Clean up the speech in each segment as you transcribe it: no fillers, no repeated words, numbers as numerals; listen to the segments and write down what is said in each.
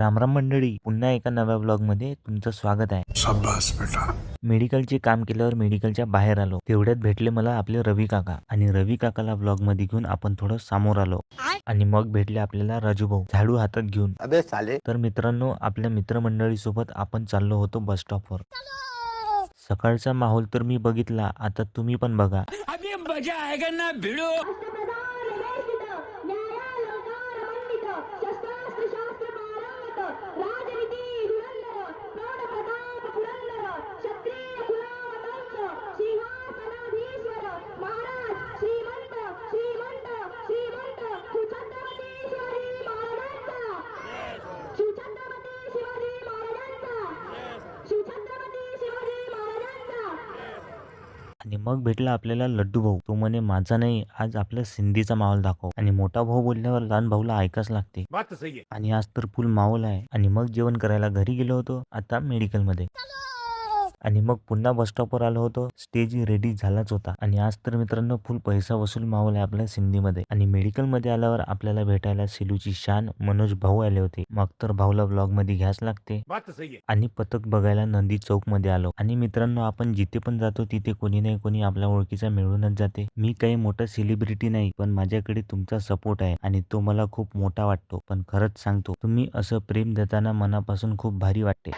रामराम मंडळी, पुन्हा एका नव्या व्लॉगमध्ये तुमचं स्वागत आहे. शाबास बेटा. मेडिकलचे काम केल्यावर मेडिकलच्या बाहेर आलो. तेवढ्यात भेटले मला आपले रवी काका आणि रवी काकाला व्लॉगमध्ये घेऊन आपण थोडं समोर आलो आणि मग भेटले आपल्याला राजू भाऊ झाडू हातात घेऊन. अबे साले. तर मित्रांनो, आपल्या मित्रमंडळी सोबत आपण चाललो होतो बस स्टॉपवर. सकाळचा माहोल तर मी बघितला, आता तुम्ही पण बघा. अभी मजा आएगा ना भिड़ो. आणि मग भेटला आपल्याला लड्डू भाऊ. तो म्हणे माझा नाही, आज आपल्या सिंधीचा माहोल दाखव. आणि मोठा भाऊ बोलल्यावर लहान भाऊला ऐकाच लागते. बात तो सही है. आणि आज तर फुल माहोल आहे. आणि मग जेवण करायला घरी गेलो होतो, आता मेडिकलमध्ये. आणि मग पुन्हा बस स्टॉपवर आलो होतो. स्टेज रेडी झालाच होता. आणि आज तर मित्रांनो फुल पैसा वसूल माहोल आहे आपल्या सिंधीमध्ये. आणि मेडिकलमध्ये आल्यावर आपल्याला भेटायला सेलूची शान मनोज भाऊ आले होते. मग तर भाऊला व्लॉग मध्ये घ्यास लागते. बात तो सही है. आणि पथक बघायला नंदी चौक मध्ये आलो. आणि मित्रांनो, आपण जिथे पण जातो तिथे कोणी नाही कोणी आपल्या ओळखीचा मिळूनच जाते. मी काही मोठा सेलिब्रिटी नाही, पण माझ्याकडे तुमचा सपोर्ट आहे आणि तो मला खूप मोठा वाटतो. पण खरंच सांगतो, तुम्ही असं प्रेम देताना मनापासून खूप भारी वाटते.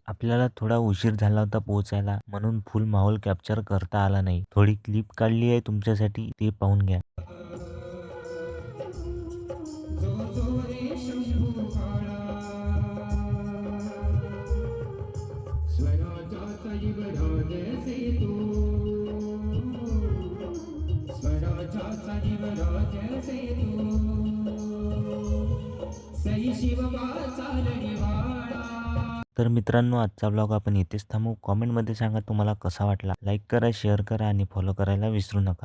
आपल्याला थोडा उशीर झाला होता पोहोचायला, म्हणून फुल माहोल कॅप्चर करता आला नाही. थोडी क्लिप काढली आहे तुमच्यासाठी, ते पाहून घ्या. तर मित्रांनो, आजचा व्लॉग आपण इथेच थांबू. कॉमेंटमध्ये सांगा तुम्हाला कसा वाटला. लाईक करा, शेअर करा आणि फॉलो करायला विसरू नका.